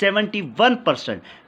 71%,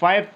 5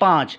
5।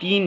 3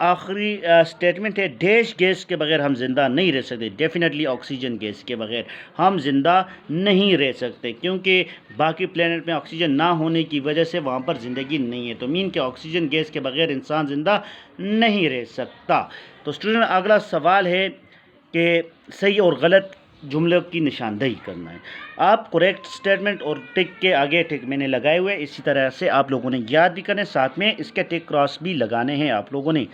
آخری اسٹیٹمنٹ ہے، dash gas کے بغیر ہم زندہ نہیں رہ سکتے، ڈیفینیٹلی آکسیجن گیس کے بغیر ہم زندہ نہیں رہ سکتے، کیونکہ باقی پلینٹ میں آکسیجن نہ ہونے کی وجہ سے وہاں پر زندگی نہیں ہے، تو مین کہ آکسیجن گیس کے بغیر انسان زندہ نہیں رہ سکتا۔ تو اسٹوڈنٹ اگلا سوال ہے کہ صحیح اور غلط جملوں کی نشاندہی کرنا ہے۔ آپ کریکٹ اسٹیٹمنٹ اور ٹک کے آگے ٹک میں نے لگائے ہوئے، اسی طرح سے آپ لوگوں نے یاد بھی کرنے، ساتھ میں اس کے ٹک کراس بھی لگانے ہیں آپ لوگوں نے۔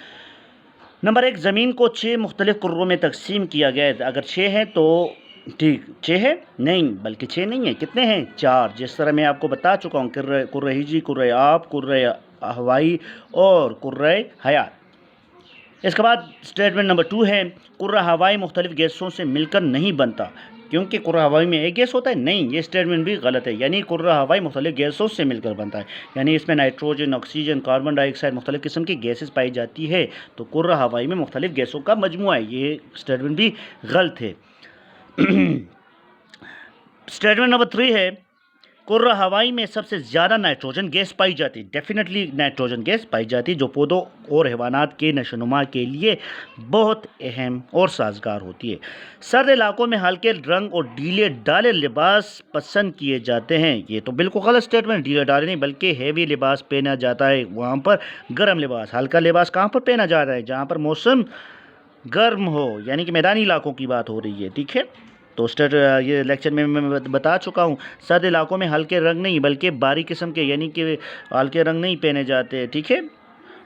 نمبر 1، زمین کو 6 مختلف کروں میں تقسیم کیا گیا ہے۔ اگر 6 ہے تو ٹھیک 6 ہے، نہیں بلکہ 6 نہیں ہے، کتنے ہیں؟ 4، جس طرح میں آپ کو بتا چکا ہوں، کرۂ ہجری، کرۂ آب، کرۂ ہوائی اور کرۂ حیات۔ اس کے بعد اسٹیٹمنٹ نمبر 2 ہے، کرۂ ہوائی مختلف گیسوں سے مل کر نہیں بنتا، کیونکہ کرۂ ہوائی میں ایک گیس ہوتا ہے، نہیں، یہ اسٹیٹمنٹ بھی غلط ہے، یعنی کرۂ ہوائی مختلف گیسوں سے مل کر بنتا ہے، یعنی اس میں نائٹروجن، آکسیجن، کاربن ڈائی آکسائڈ، مختلف قسم کی گیسز پائی جاتی ہے، تو کرۂ ہوائی میں مختلف گیسوں کا مجموعہ ہے، یہ اسٹیٹمنٹ بھی غلط ہے۔ اسٹیٹمنٹ نمبر 3 ہے، کرۂ ہوائی میں سب سے زیادہ نائٹروجن گیس پائی جاتی ہے، ڈیفینیٹلی نائٹروجن گیس پائی جاتی ہے، جو پودوں اور حیوانات کے نشو و نما کے لیے بہت اہم اور سازگار ہوتی ہے۔ سرد علاقوں میں ہلکے رنگ اور ڈھیلے ڈالے لباس پسند کیے جاتے ہیں، یہ تو بالکل غلط اسٹیٹمنٹ، ڈھیلے ڈالے نہیں بلکہ ہیوی لباس پہنا جاتا ہے، وہاں پر گرم لباس، ہلکا لباس کہاں پر پہنا جاتا ہے؟ جہاں پر موسم گرم ہو، یعنی کہ میدانی علاقوں کی بات ہو رہی ہے، ٹھیک ہے۔ تو یہ لیکچر میں بتا چکا ہوں، سرد علاقوں میں ہلکے رنگ نہیں بلکہ باریک قسم کے، یعنی کہ ہلکے رنگ نہیں پہنے جاتے، ٹھیک ہے،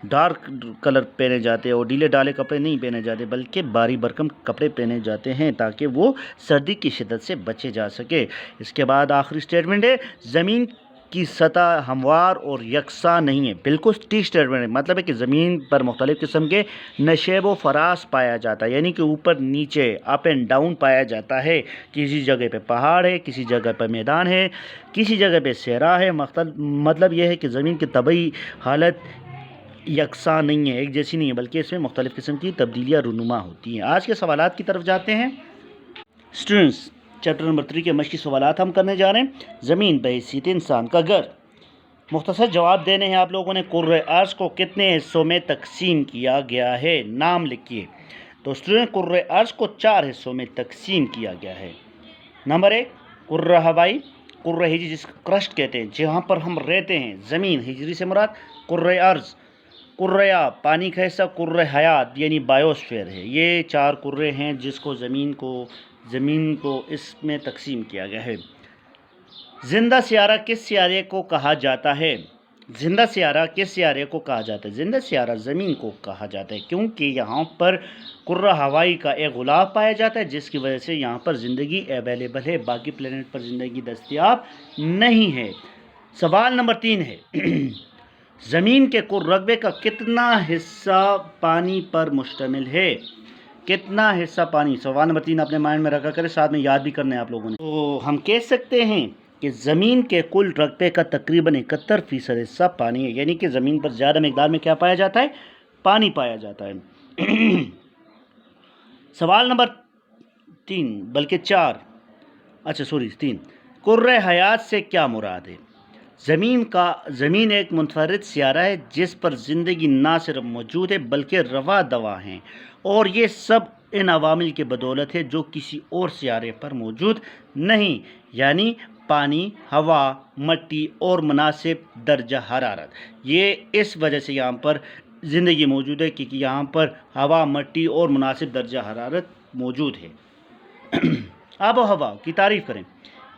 ڈارک کلر پہنے جاتے ہیں، اور ڈھیلے ڈالے کپڑے نہیں پہنے جاتے بلکہ بھاری بھرکم کپڑے پہنے جاتے ہیں تاکہ وہ سردی کی شدت سے بچے جا سکے۔ اس کے بعد آخری اسٹیٹمنٹ ہے، زمین کی سطح ہموار اور یکساں نہیں ہے، بالکل ٹھیک اسٹیٹمنٹ ہے، مطلب ہے کہ زمین پر مختلف قسم کے نشیب و فراز پایا جاتا ہے، یعنی کہ اوپر نیچے، اپ اینڈ ڈاؤن پایا جاتا ہے، کسی جگہ پہ پہاڑ ہے، کسی جگہ پہ میدان ہے، کسی جگہ پہ صحرا ہے، مطلب یہ ہے کہ زمین کی طبعی حالت یکساں نہیں ہے، ایک جیسی نہیں ہے، بلکہ اس میں مختلف قسم کی تبدیلیاں رونما ہوتی ہیں۔ آج کے سوالات کی طرف جاتے ہیں اسٹوڈنٹس۔ چیپٹر نمبر 3 کے مشقی سوالات ہم کرنے جا رہے ہیں۔ زمین بحیثیت انسان کا گھر، مختصر جواب دینے ہیں آپ لوگوں نے۔ کرۂ ارض کو کتنے حصوں میں تقسیم کیا گیا ہے؟ نام لکھیے۔ تو اسٹوڈنٹ، کرۂ ارض کو 4 حصوں میں تقسیم کیا گیا ہے۔ نمبر 1، کرۂ ہوائی، کرۂ ہجری جس کو کرسٹ کہتے ہیں، جہاں پر ہم رہتے ہیں، زمین، ہجری سے مراد کرۂ ارض، کرۂ آب، پانی کا حصہ، کرۂ حیات یعنی بایوسفیئر ہے، یہ 4 کرۂ ہیں جس کو زمین کو اس میں تقسیم کیا گیا ہے۔ زندہ سیارہ کس سیارے کو کہا جاتا ہے؟ زندہ سیارہ کس سیارے کو کہا جاتا ہے؟ زندہ سیارہ زمین کو کہا جاتا ہے، کیونکہ یہاں پر کرۂ ہوائی کا ایک غلاف پایا جاتا ہے، جس کی وجہ سے یہاں پر زندگی اویلیبل ہے، باقی پلینٹ پر زندگی دستیاب نہیں ہے۔ سوال نمبر 3 ہے، زمین کے کل رقبے کا کتنا حصہ پانی پر مشتمل ہے؟ کتنا حصہ پانی؟ سوال نمبر 3 اپنے مائنڈ میں رکھا کریں، ساتھ میں یاد بھی کرنے آپ لوگوں نے۔ تو ہم کہہ سکتے ہیں کہ زمین کے کل رقبے کا تقریباً 71% حصہ پانی ہے، یعنی کہ زمین پر زیادہ مقدار میں کیا پایا جاتا ہے؟ پانی پایا جاتا ہے۔ سوال نمبر 3 کرۂ حیات سے کیا مراد ہے؟ زمین ایک منفرد سیارہ ہے جس پر زندگی نہ صرف موجود ہے بلکہ رواں دواں ہے، اور یہ سب ان عوامل کی بدولت ہے جو کسی اور سیارے پر موجود نہیں، یعنی پانی، ہوا، مٹی اور مناسب درجہ حرارت۔ یہ اس وجہ سے یہاں پر زندگی موجود ہے کیونکہ یہاں پر ہوا، مٹی اور مناسب درجہ حرارت موجود ہے۔ آب و ہوا کی تعریف کریں۔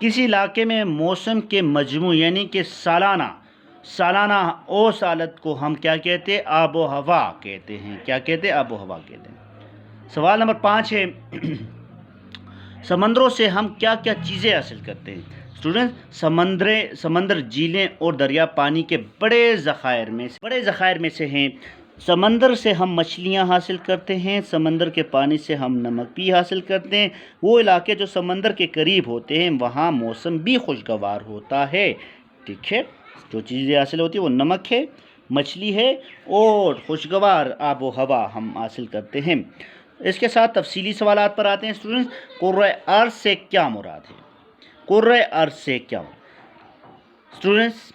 کسی علاقے میں موسم کے مجموع یعنی کہ سالانہ اوس حالت کو ہم کیا کہتے ہیں؟ آب و ہوا کہتے ہیں۔ کیا کہتے ہیں؟ آب و ہوا کہتے ہیں۔ سوال نمبر 5 ہے، سمندروں سے ہم کیا کیا چیزیں حاصل کرتے ہیں؟ اسٹوڈنٹ، سمندر، جھیلیں اور دریا پانی کے بڑے ذخائر میں سے ہیں۔ سمندر سے ہم مچھلیاں حاصل کرتے ہیں، سمندر کے پانی سے ہم نمک بھی حاصل کرتے ہیں۔ وہ علاقے جو سمندر کے قریب ہوتے ہیں وہاں موسم بھی خوشگوار ہوتا ہے، ٹھیک ہے۔ جو چیزیں حاصل ہوتی ہیں وہ نمک ہے، مچھلی ہے اور خوشگوار آب و ہوا ہم حاصل کرتے ہیں۔ اس کے ساتھ تفصیلی سوالات پر آتے ہیں اسٹوڈنٹس۔ کرۂ ارض سے کیا مراد ہے؟ کرۂ ارض سے کیا مراد؟ اسٹوڈنٹس،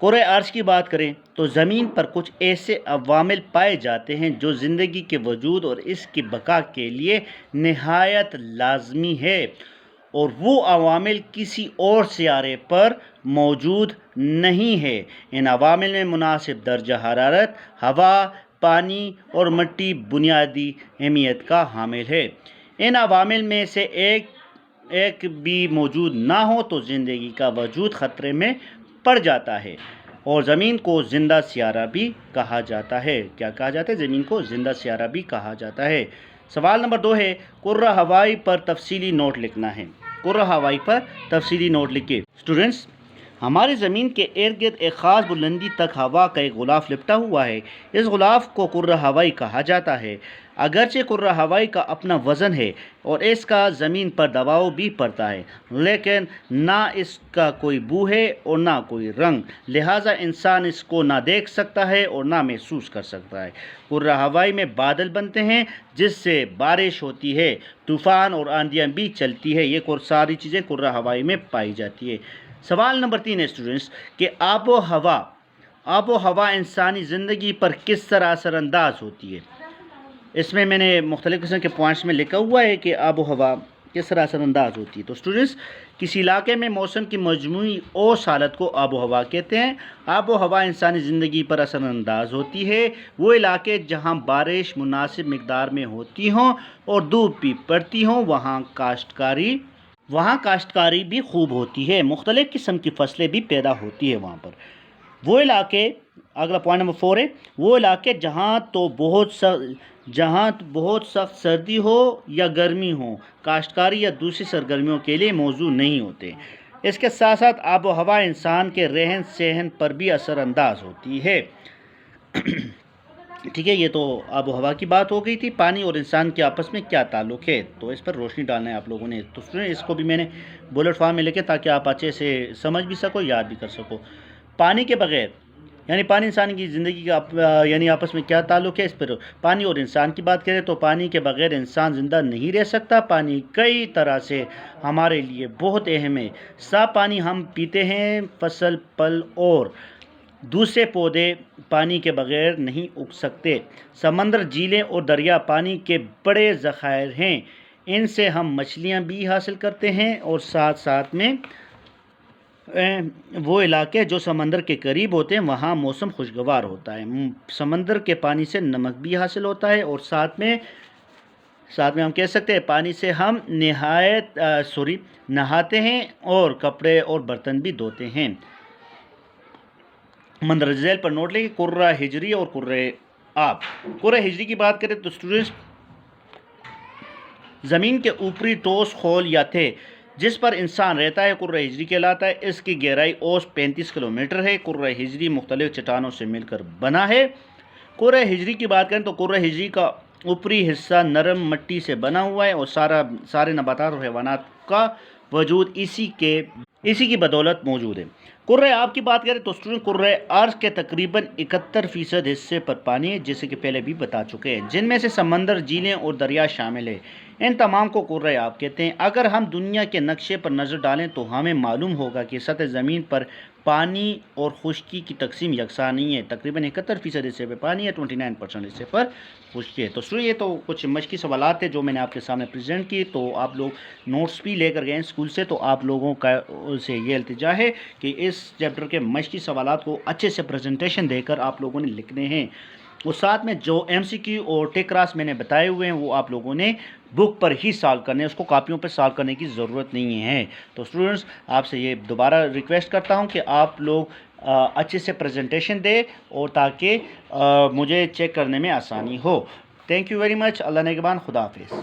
کرۂ ارض کی بات کریں تو زمین پر کچھ ایسے عوامل پائے جاتے ہیں جو زندگی کے وجود اور اس کی بقا کے لیے نہایت لازمی ہے، اور وہ عوامل کسی اور سیارے پر موجود نہیں ہے۔ ان عوامل میں مناسب درجہ حرارت، ہوا، پانی اور مٹی بنیادی اہمیت کا حامل ہے۔ ان عوامل میں سے ایک بھی موجود نہ ہو تو زندگی کا وجود خطرے میں پڑ جاتا ہے، اور زمین کو زندہ سیارہ بھی کہا جاتا ہے۔ کیا کہا جاتا ہے؟ زمین کو زندہ سیارہ بھی کہا جاتا ہے۔ سوال نمبر 2 ہے، کرۂ ہوائی پر تفصیلی نوٹ لکھنا ہے۔ کرۂ ہوائی پر تفصیلی نوٹ لکھیں۔ اسٹوڈنٹس، ہماری زمین کے ارد گرد ایک خاص بلندی تک ہوا کا ایک غلاف لپٹا ہوا ہے۔ اس غلاف کو کرۂ ہوائی کہا جاتا ہے۔ اگرچہ کرۂ ہوائی کا اپنا وزن ہے اور اس کا زمین پر دباؤ بھی پڑتا ہے، لیکن نہ اس کا کوئی بو ہے اور نہ کوئی رنگ، لہٰذا انسان اس کو نہ دیکھ سکتا ہے اور نہ محسوس کر سکتا ہے۔ کرۂ ہوائی میں بادل بنتے ہیں جس سے بارش ہوتی ہے، طوفان اور آندھیاں بھی چلتی ہے۔ یہ ساری چیزیں کرۂ ہوائی میں پائی جاتی ہے۔ سوال نمبر 3 ہے اسٹوڈنٹس کہ آب و ہوا انسانی زندگی پر کس طرح اثر انداز ہوتی ہے۔ اس میں نے مختلف قسم کے پوائنٹس میں لکھا ہوا ہے کہ آب و ہوا کس طرح اثر انداز ہوتی ہے۔ تو اسٹوڈنٹس، کسی علاقے میں موسم کی مجموعی اوس حالت کو آب و ہوا کہتے ہیں۔ آب و ہوا انسانی زندگی پر اثر انداز ہوتی ہے۔ وہ علاقے جہاں بارش مناسب مقدار میں ہوتی ہوں اور دھوپ بھی پڑتی ہوں، وہاں کاشتکاری بھی خوب ہوتی ہے، مختلف قسم کی فصلیں بھی پیدا ہوتی ہے وہاں پر۔ وہ علاقے، اگلا پوائنٹ نمبر 4 ہے، وہ علاقے جہاں بہت سخت سردی ہو یا گرمی ہو، کاشتکاری یا دوسری سرگرمیوں کے لیے موزوں نہیں ہوتے۔ اس کے ساتھ ساتھ آب و ہوا انسان کے رہن سہن پر بھی اثر انداز ہوتی ہے۔ ٹھیک ہے، یہ تو آب و ہوا کی بات ہو گئی تھی۔ پانی اور انسان کے آپس میں کیا تعلق ہے، تو اس پر روشنی ڈالنا ہے آپ لوگوں نے۔ تو اس کو بھی میں نے بلٹ فارم میں لکھے تاکہ آپ اچھے سے سمجھ بھی سکو، یاد بھی کر سکو۔ پانی کے بغیر، یعنی پانی انسان کی زندگی کا یعنی آپس میں کیا تعلق ہے، اس پر پانی اور انسان کی بات کریں تو پانی کے بغیر انسان زندہ نہیں رہ سکتا۔ پانی کئی طرح سے ہمارے لیے بہت اہم ہے۔ صاف پانی ہم پیتے ہیں، فصل، پھل اور دوسرے پودے پانی کے بغیر نہیں اگ سکتے۔ سمندر، جھیلیں اور دریا پانی کے بڑے ذخائر ہیں۔ ان سے ہم مچھلیاں بھی حاصل کرتے ہیں، اور ساتھ میں وہ علاقے جو سمندر کے قریب ہوتے ہیں وہاں موسم خوشگوار ہوتا ہے۔ سمندر کے پانی سے نمک بھی حاصل ہوتا ہے، اور ساتھ میں ہم کہہ سکتے ہیں پانی سے ہم نہاتے ہیں اور کپڑے اور برتن بھی دھوتے ہیں۔ مندرجہ ذیل پر نوٹ لیں، کرۂ ہجری اور کرۂ آب۔ کرۂ ہجری کی بات کریں تو اسٹوڈنٹس، زمین کے اوپری ٹھوس خول یا تہہ جس پر انسان رہتا ہے کرۂ ہجری کہلاتا ہے۔ اس کی گہرائی اوس 35 کلومیٹر ہے۔ کرۂ ہجری مختلف چٹانوں سے مل کر بنا ہے۔ کرۂ ہجری کی بات کریں تو کرۂ ہجری کا اوپری حصہ نرم مٹی سے بنا ہوا ہے، اور سارے نباتات اور حیوانات کا وجود اسی کی بدولت موجود ہے۔ کرۂ آب کی بات کریں تو اسٹوڈنٹ، کرۂ ارض کے تقریباً 71% حصے پر پانی ہے، جیسے کہ پہلے بھی بتا چکے ہیں، جن میں سے سمندر، جھیلیں اور دریا شامل ہیں۔ ان تمام کو کرۂ آب کہتے ہیں۔ اگر ہم دنیا کے نقشے پر نظر ڈالیں تو ہمیں معلوم ہوگا کہ سطح زمین پر پانی اور خشکی کی تقسیم یکساں نہیں ہے۔ تقریباً 71% حصے پر پانی ہے، 29% حصے پر خشکی ہے۔ تو یہ تو کچھ مشقی سوالات تھے جو میں نے آپ کے سامنے پریزنٹ کی۔ تو آپ لوگ نوٹس بھی لے کر گئے اسکول سے، تو آپ لوگوں کا سے یہ التجا ہے کہ اس چیپٹر کے مشقی سوالات کو اچھے سے پریزنٹیشن دے کر آپ لوگوں نے لکھنے ہیں، اور ساتھ میں جو MCQ اور ٹیک کراس میں نے بتائے ہوئے ہیں وہ آپ لوگوں نے بک پر ہی سالو کرنے ہیں، اس کو کاپیوں پہ سالو کرنے کی ضرورت نہیں ہے۔ تو اسٹوڈنٹس، آپ سے یہ دوبارہ ریکویسٹ کرتا ہوں کہ آپ لوگ اچھے سے پریزنٹیشن دیں، اور تاکہ مجھے چیک کرنے میں آسانی ہو۔ Thank you very much. اللہ نگہبان، خدا حافظ۔